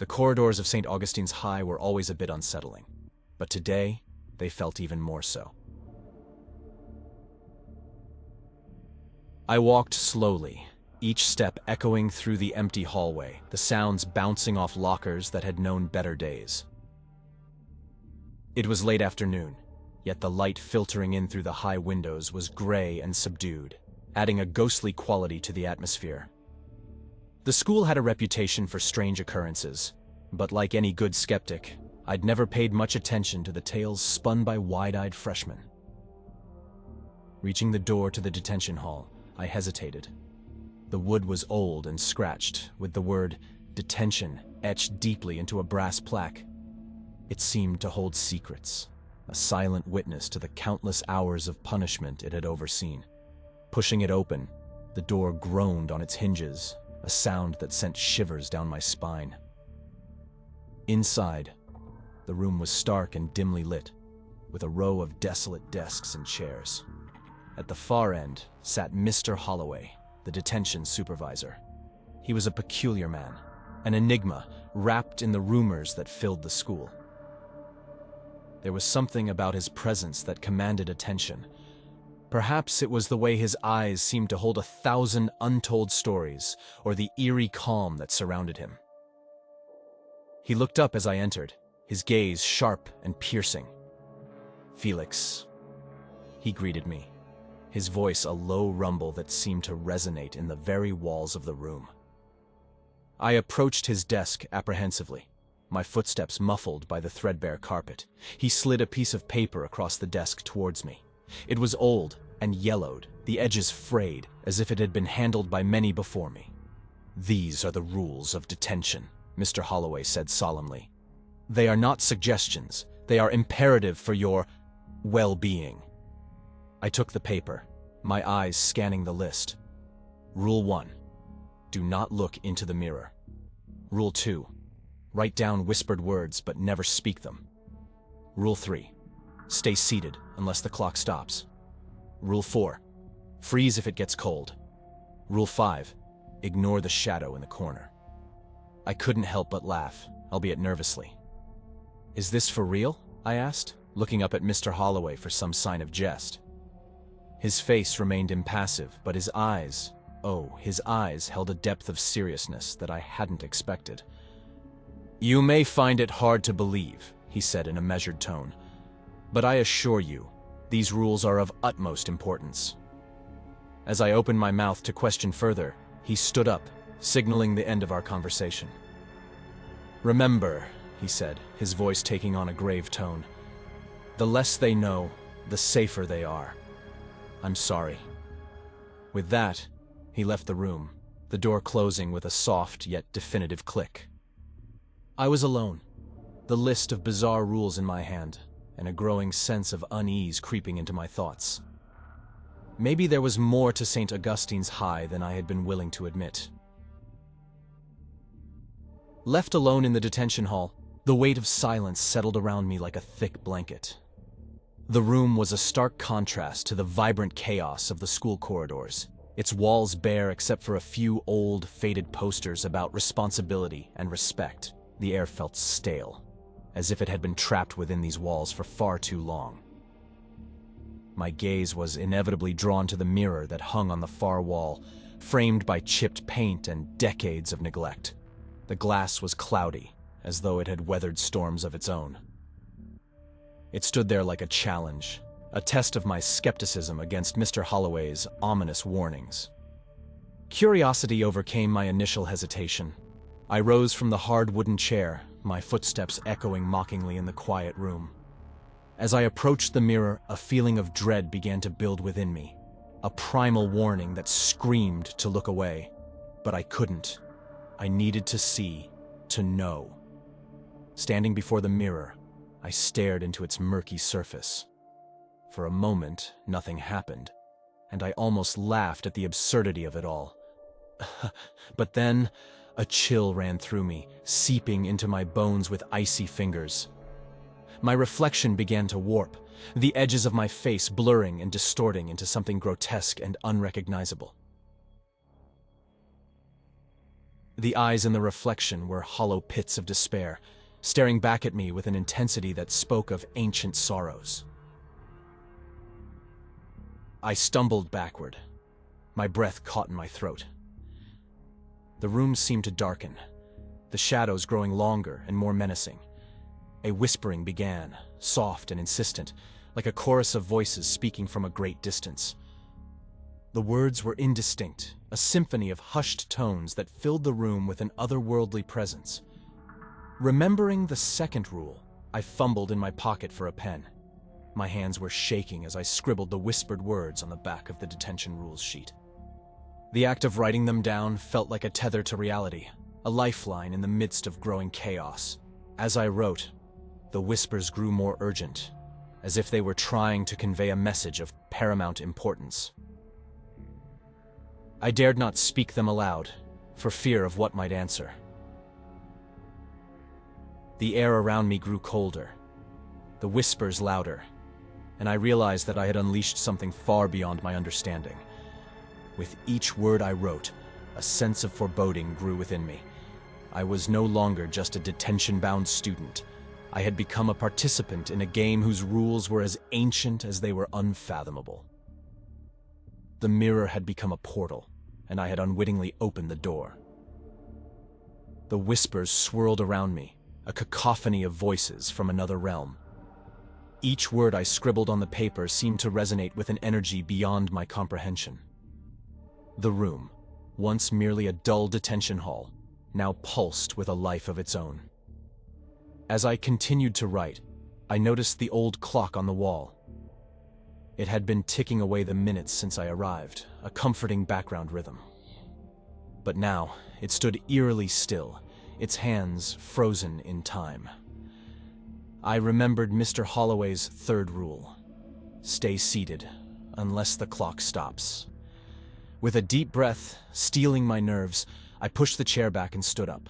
The corridors of St. Augustine's High were always a bit unsettling, but today they felt even more so. I walked slowly, each step echoing through the empty hallway, the sounds bouncing off lockers that had known better days. It was late afternoon, yet the light filtering in through the high windows was gray and subdued, adding a ghostly quality to the atmosphere. The school had a reputation for strange occurrences, but like any good skeptic, I'd never paid much attention to the tales spun by wide-eyed freshmen. Reaching the door to the detention hall, I hesitated. The wood was old and scratched, with the word "Detention" etched deeply into a brass plaque. It seemed to hold secrets, a silent witness to the countless hours of punishment it had overseen. Pushing it open, the door groaned on its hinges, a sound that sent shivers down my spine. Inside, the room was stark and dimly lit, with a row of desolate desks and chairs. At the far end sat Mr. Holloway, the detention supervisor. He was a peculiar man, an enigma wrapped in the rumors that filled the school. There was something about his presence that commanded attention. Perhaps it was the way his eyes seemed to hold 1,000 untold stories, or the eerie calm that surrounded him. He looked up as I entered, his gaze sharp and piercing. "Felix," he greeted me, his voice a low rumble that seemed to resonate in the very walls of the room. I approached his desk apprehensively, my footsteps muffled by the threadbare carpet. He slid a piece of paper across the desk towards me. It was old and yellowed, the edges frayed, as if it had been handled by many before me. "These are the rules of detention," Mr. Holloway said solemnly. "They are not suggestions. They are imperative for your well-being." I took the paper, my eyes scanning the list. Rule 1. Do not look into the mirror. Rule 2. Write down whispered words but never speak them. Rule 3. Stay seated unless the clock stops. Rule 4. Freeze if it gets cold. Rule 5. Ignore the shadow in the corner. I couldn't help but laugh, albeit nervously. "Is this for real?" I asked, looking up at Mr. Holloway for some sign of jest. His face remained impassive, but his eyes held a depth of seriousness that I hadn't expected. "You may find it hard to believe," he said in a measured tone, "but I assure you, these rules are of utmost importance." As I opened my mouth to question further, he stood up, signaling the end of our conversation. "Remember," he said, his voice taking on a grave tone, "the less they know, the safer they are. I'm sorry." With that, he left the room, the door closing with a soft yet definitive click. I was alone, the list of bizarre rules in my hand, and a growing sense of unease creeping into my thoughts. Maybe there was more to St. Augustine's High than I had been willing to admit. Left alone in the detention hall, the weight of silence settled around me like a thick blanket. The room was a stark contrast to the vibrant chaos of the school corridors, its walls bare except for a few old, faded posters about responsibility and respect. The air felt stale, as if it had been trapped within these walls for far too long. My gaze was inevitably drawn to the mirror that hung on the far wall, framed by chipped paint and decades of neglect. The glass was cloudy, as though it had weathered storms of its own. It stood there like a challenge, a test of my skepticism against Mr. Holloway's ominous warnings. Curiosity overcame my initial hesitation. I rose from the hard wooden chair, my footsteps echoing mockingly in the quiet room. As I approached the mirror, a feeling of dread began to build within me, a primal warning that screamed to look away. But I couldn't. I needed to see, to know. Standing before the mirror, I stared into its murky surface. For a moment, nothing happened, and I almost laughed at the absurdity of it all. But then, a chill ran through me, seeping into my bones with icy fingers. My reflection began to warp, the edges of my face blurring and distorting into something grotesque and unrecognizable. The eyes in the reflection were hollow pits of despair, staring back at me with an intensity that spoke of ancient sorrows. I stumbled backward. My breath caught in my throat. The room seemed to darken, the shadows growing longer and more menacing. A whispering began, soft and insistent, like a chorus of voices speaking from a great distance. The words were indistinct, a symphony of hushed tones that filled the room with an otherworldly presence. Remembering the second rule, I fumbled in my pocket for a pen. My hands were shaking as I scribbled the whispered words on the back of the detention rules sheet. The act of writing them down felt like a tether to reality, a lifeline in the midst of growing chaos. As I wrote, the whispers grew more urgent, as if they were trying to convey a message of paramount importance. I dared not speak them aloud, for fear of what might answer. The air around me grew colder, the whispers louder, and I realized that I had unleashed something far beyond my understanding. With each word I wrote, a sense of foreboding grew within me. I was no longer just a detention-bound student. I had become a participant in a game whose rules were as ancient as they were unfathomable. The mirror had become a portal, and I had unwittingly opened the door. The whispers swirled around me, a cacophony of voices from another realm. Each word I scribbled on the paper seemed to resonate with an energy beyond my comprehension. The room, once merely a dull detention hall, now pulsed with a life of its own. As I continued to write, I noticed the old clock on the wall. It had been ticking away the minutes since I arrived, a comforting background rhythm. But now, it stood eerily still, its hands frozen in time. I remembered Mr. Holloway's third rule: stay seated, unless the clock stops. With a deep breath, steeling my nerves, I pushed the chair back and stood up.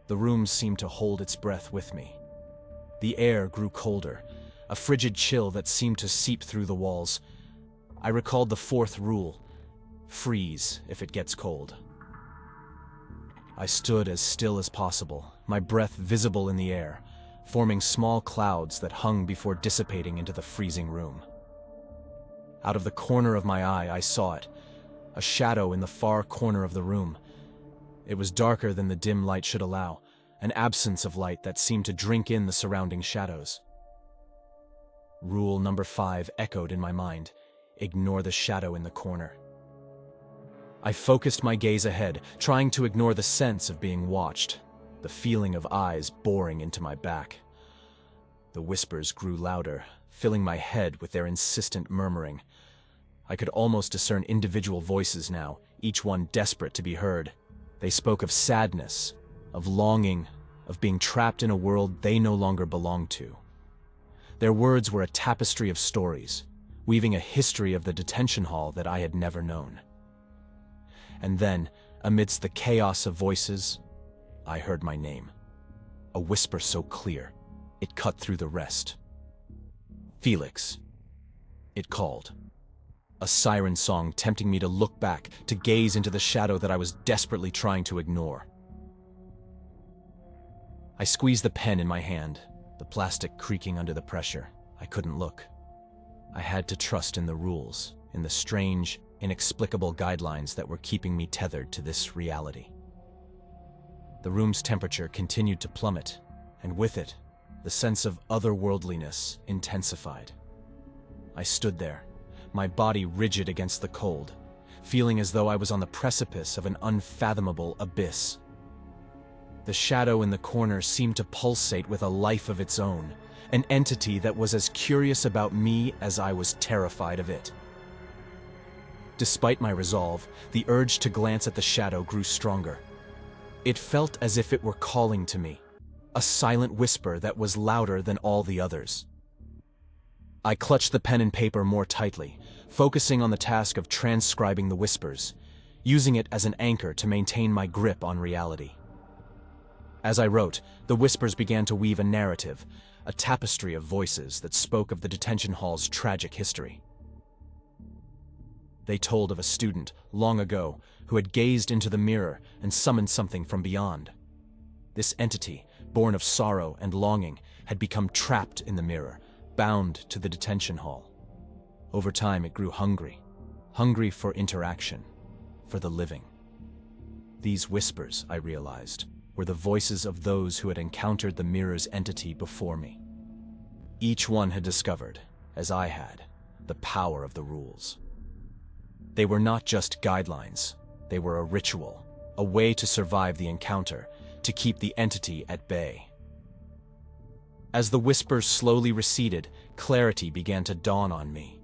The room seemed to hold its breath with me. The air grew colder, a frigid chill that seemed to seep through the walls. I recalled the fourth rule: freeze if it gets cold. I stood as still as possible, my breath visible in the air, forming small clouds that hung before dissipating into the freezing room. Out of the corner of my eye, I saw it, a shadow in the far corner of the room. It was darker than the dim light should allow, an absence of light that seemed to drink in the surrounding shadows. Rule number 5 echoed in my mind: ignore the shadow in the corner. I focused my gaze ahead, trying to ignore the sense of being watched, the feeling of eyes boring into my back. The whispers grew louder, filling my head with their insistent murmuring. I could almost discern individual voices now, each one desperate to be heard. They spoke of sadness, of longing, of being trapped in a world they no longer belonged to. Their words were a tapestry of stories, weaving a history of the detention hall that I had never known. And then, amidst the chaos of voices, I heard my name. A whisper so clear, it cut through the rest. Felix. It called. A siren song tempting me to look back, to gaze into the shadow that I was desperately trying to ignore. I squeezed the pen in my hand, the plastic creaking under the pressure. I couldn't look. I had to trust in the rules, in the strange, inexplicable guidelines that were keeping me tethered to this reality. The room's temperature continued to plummet, and with it, the sense of otherworldliness intensified. I stood there, my body rigid against the cold, feeling as though I was on the precipice of an unfathomable abyss. The shadow in the corner seemed to pulsate with a life of its own, an entity that was as curious about me as I was terrified of it. Despite my resolve, the urge to glance at the shadow grew stronger. It felt as if it were calling to me, a silent whisper that was louder than all the others. I clutched the pen and paper more tightly, focusing on the task of transcribing the whispers, using it as an anchor to maintain my grip on reality. As I wrote, the whispers began to weave a narrative, a tapestry of voices that spoke of the detention hall's tragic history. They told of a student, long ago, who had gazed into the mirror and summoned something from beyond. This entity, born of sorrow and longing, had become trapped in the mirror, bound to the detention hall. Over time, it grew hungry for interaction, for the living. These whispers, I realized, were the voices of those who had encountered the mirror's entity before me. Each one had discovered, as I had, the power of the rules. They were not just guidelines, they were a ritual, a way to survive the encounter, to keep the entity at bay. As the whispers slowly receded, clarity began to dawn on me.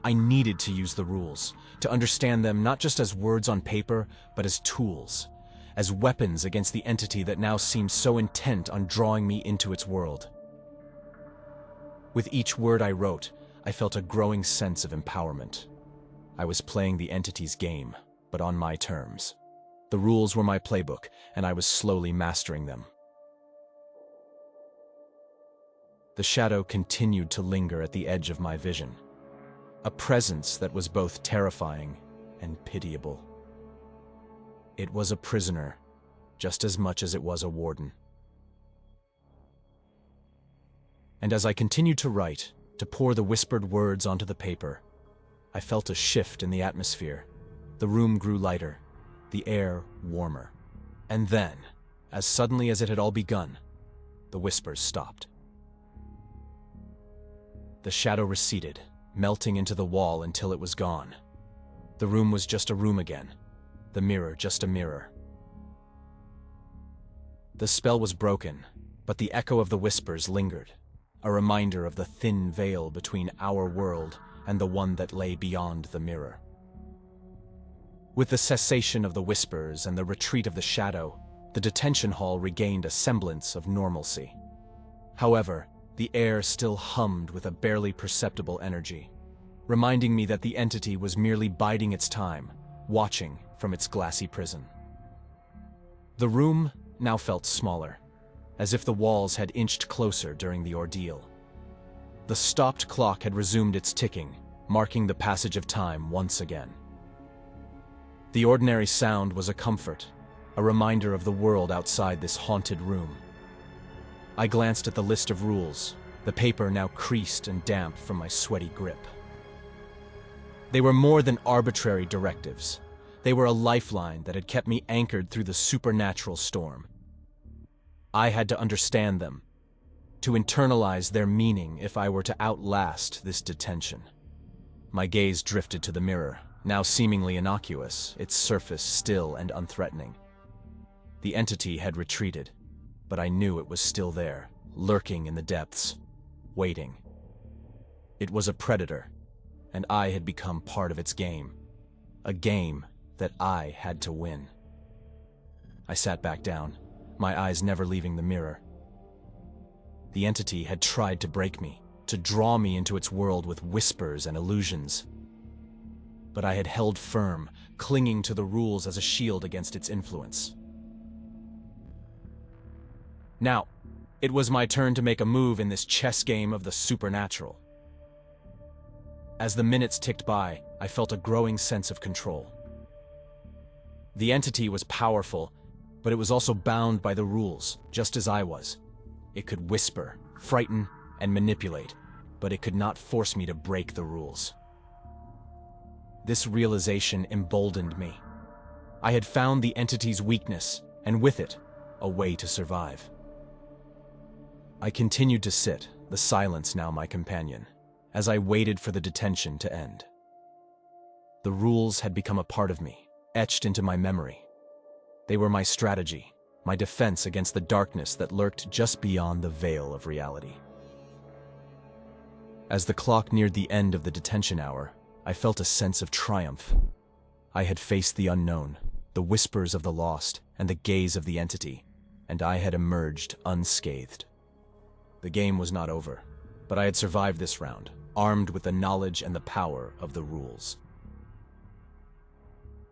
I needed to use the rules, to understand them not just as words on paper, but as tools, as weapons against the entity that now seemed so intent on drawing me into its world. With each word I wrote, I felt a growing sense of empowerment. I was playing the entity's game, but on my terms. The rules were my playbook, and I was slowly mastering them. The shadow continued to linger at the edge of my vision, a presence that was both terrifying and pitiable. It was a prisoner, just as much as it was a warden. And as I continued to write, to pour the whispered words onto the paper, I felt a shift in the atmosphere. The room grew lighter, the air warmer. And then, as suddenly as it had all begun, the whispers stopped. The shadow receded, melting into the wall until it was gone. The room was just a room again, the mirror just a mirror. The spell was broken, but the echo of the whispers lingered, a reminder of the thin veil between our world and the one that lay beyond the mirror. With the cessation of the whispers and the retreat of the shadow, the detention hall regained a semblance of normalcy. However, the air still hummed with a barely perceptible energy, reminding me that the entity was merely biding its time, watching from its glassy prison. The room now felt smaller, as if the walls had inched closer during the ordeal. The stopped clock had resumed its ticking, marking the passage of time once again. The ordinary sound was a comfort, a reminder of the world outside this haunted room. I glanced at the list of rules, the paper now creased and damp from my sweaty grip. They were more than arbitrary directives. They were a lifeline that had kept me anchored through the supernatural storm. I had to understand them, to internalize their meaning if I were to outlast this detention. My gaze drifted to the mirror, now seemingly innocuous, its surface still and unthreatening. The entity had retreated, but I knew it was still there, lurking in the depths, waiting. It was a predator, and I had become part of its game, a game that I had to win. I sat back down, my eyes never leaving the mirror. The entity had tried to break me, to draw me into its world with whispers and illusions. But I had held firm, clinging to the rules as a shield against its influence. Now, it was my turn to make a move in this chess game of the supernatural. As the minutes ticked by, I felt a growing sense of control. The entity was powerful, but it was also bound by the rules, just as I was. It could whisper, frighten, and manipulate, but it could not force me to break the rules. This realization emboldened me. I had found the entity's weakness, and with it, a way to survive. I continued to sit, the silence now my companion, as I waited for the detention to end. The rules had become a part of me, etched into my memory. They were my strategy, my defense against the darkness that lurked just beyond the veil of reality. As the clock neared the end of the detention hour, I felt a sense of triumph. I had faced the unknown, the whispers of the lost, and the gaze of the entity, and I had emerged unscathed. The game was not over, but I had survived this round, armed with the knowledge and the power of the rules.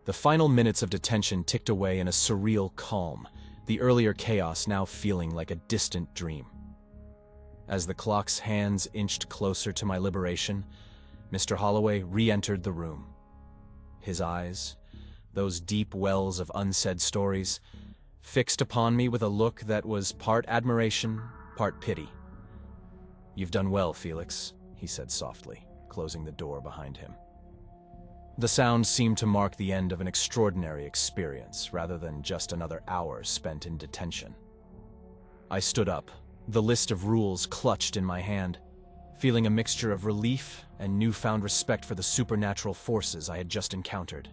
The final minutes of detention ticked away in a surreal calm, the earlier chaos now feeling like a distant dream. As the clock's hands inched closer to my liberation, Mr. Holloway re-entered the room. His eyes, those deep wells of unsaid stories, fixed upon me with a look that was part admiration, part pity. "You've done well, Felix," he said softly, closing the door behind him. The sound seemed to mark the end of an extraordinary experience, rather than just another hour spent in detention. I stood up, the list of rules clutched in my hand, feeling a mixture of relief and newfound respect for the supernatural forces I had just encountered.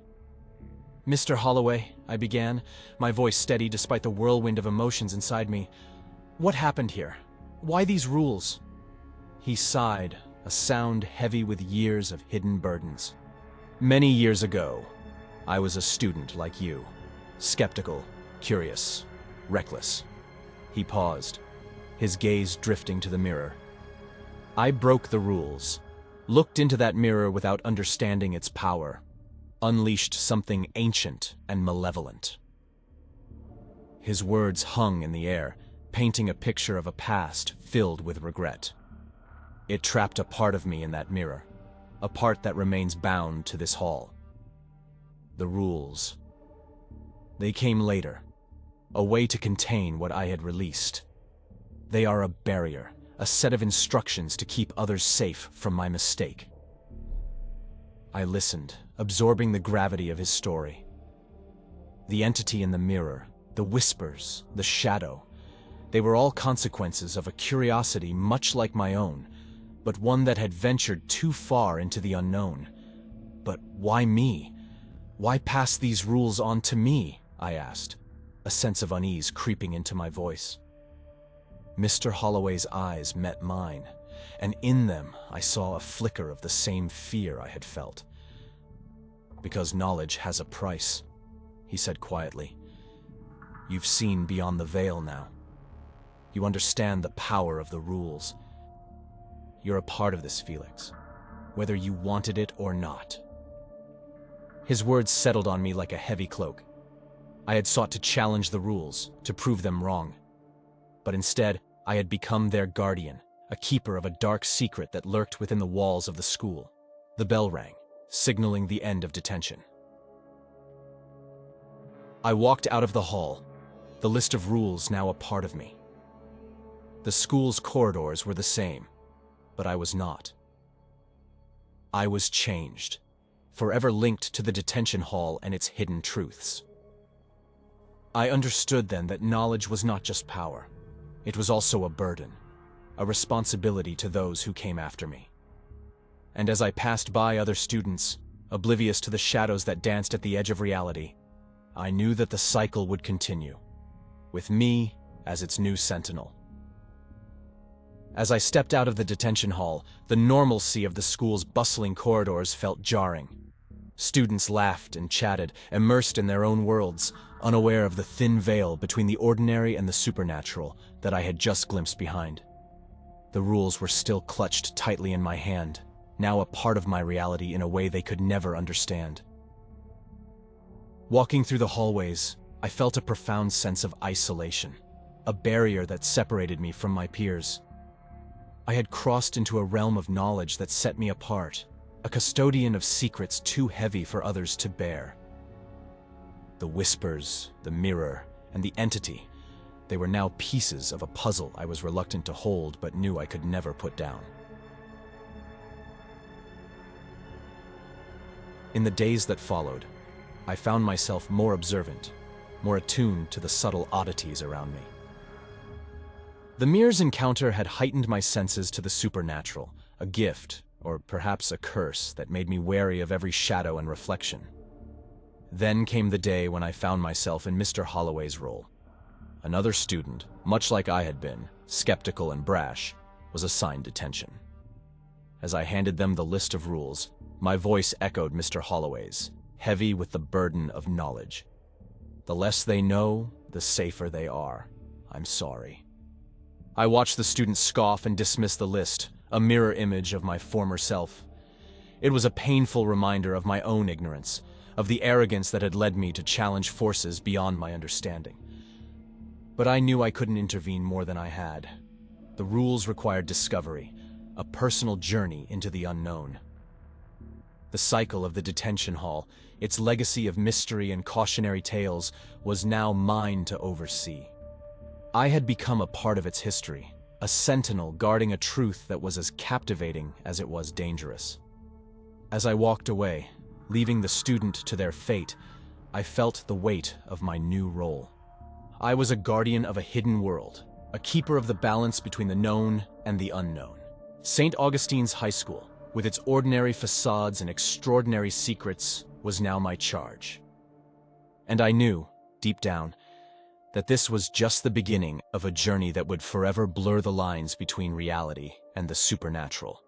"Mr. Holloway," I began, my voice steady despite the whirlwind of emotions inside me, "what happened here? Why these rules?" He sighed, a sound heavy with years of hidden burdens. "Many years ago, I was a student like you, skeptical, curious, reckless." He paused, his gaze drifting to the mirror. "I broke the rules, looked into that mirror without understanding its power, unleashed something ancient and malevolent." His words hung in the air, painting a picture of a past filled with regret. It trapped a part of me in that mirror, a part that remains bound to this hall. The rules. They came later, a way to contain what I had released. They are a barrier, a set of instructions to keep others safe from my mistake. I listened, absorbing the gravity of his story. The entity in the mirror, the whispers, the shadow, they were all consequences of a curiosity much like my own, but one that had ventured too far into the unknown. But why me? Why pass these rules on to me? I asked, a sense of unease creeping into my voice. Mr. Holloway's eyes met mine, and in them I saw a flicker of the same fear I had felt. "Because knowledge has a price," he said quietly. "You've seen beyond the veil now. You understand the power of the rules. You're a part of this, Felix, whether you wanted it or not." His words settled on me like a heavy cloak. I had sought to challenge the rules, to prove them wrong. But instead, I had become their guardian, a keeper of a dark secret that lurked within the walls of the school. The bell rang, signaling the end of detention. I walked out of the hall, the list of rules now a part of me. The school's corridors were the same, but I was not. I was changed, forever linked to the detention hall and its hidden truths. I understood then that knowledge was not just power. It was also a burden, a responsibility to those who came after me. And as I passed by other students, oblivious to the shadows that danced at the edge of reality, I knew that the cycle would continue, with me as its new sentinel. As I stepped out of the detention hall, the normalcy of the school's bustling corridors felt jarring. Students laughed and chatted, immersed in their own worlds, unaware of the thin veil between the ordinary and the supernatural that I had just glimpsed behind. The rules were still clutched tightly in my hand, now a part of my reality in a way they could never understand. Walking through the hallways, I felt a profound sense of isolation, a barrier that separated me from my peers. I had crossed into a realm of knowledge that set me apart, a custodian of secrets too heavy for others to bear. The whispers, the mirror, and the entity, they were now pieces of a puzzle I was reluctant to hold but knew I could never put down. In the days that followed, I found myself more observant, more attuned to the subtle oddities around me. The mirror's encounter had heightened my senses to the supernatural, a gift, or perhaps a curse, that made me wary of every shadow and reflection. Then came the day when I found myself in Mr. Holloway's role. Another student, much like I had been, skeptical and brash, was assigned detention. As I handed them the list of rules, my voice echoed Mr. Holloway's, heavy with the burden of knowledge. "The less they know, the safer they are. I'm sorry." I watched the students scoff and dismiss the list, a mirror image of my former self. It was a painful reminder of my own ignorance, of the arrogance that had led me to challenge forces beyond my understanding. But I knew I couldn't intervene more than I had. The rules required discovery, a personal journey into the unknown. The cycle of the detention hall, its legacy of mystery and cautionary tales, was now mine to oversee. I had become a part of its history, a sentinel guarding a truth that was as captivating as it was dangerous. As I walked away, leaving the student to their fate, I felt the weight of my new role. I was a guardian of a hidden world, a keeper of the balance between the known and the unknown. St. Augustine's High School, with its ordinary facades and extraordinary secrets, was now my charge. And I knew, deep down, that this was just the beginning of a journey that would forever blur the lines between reality and the supernatural.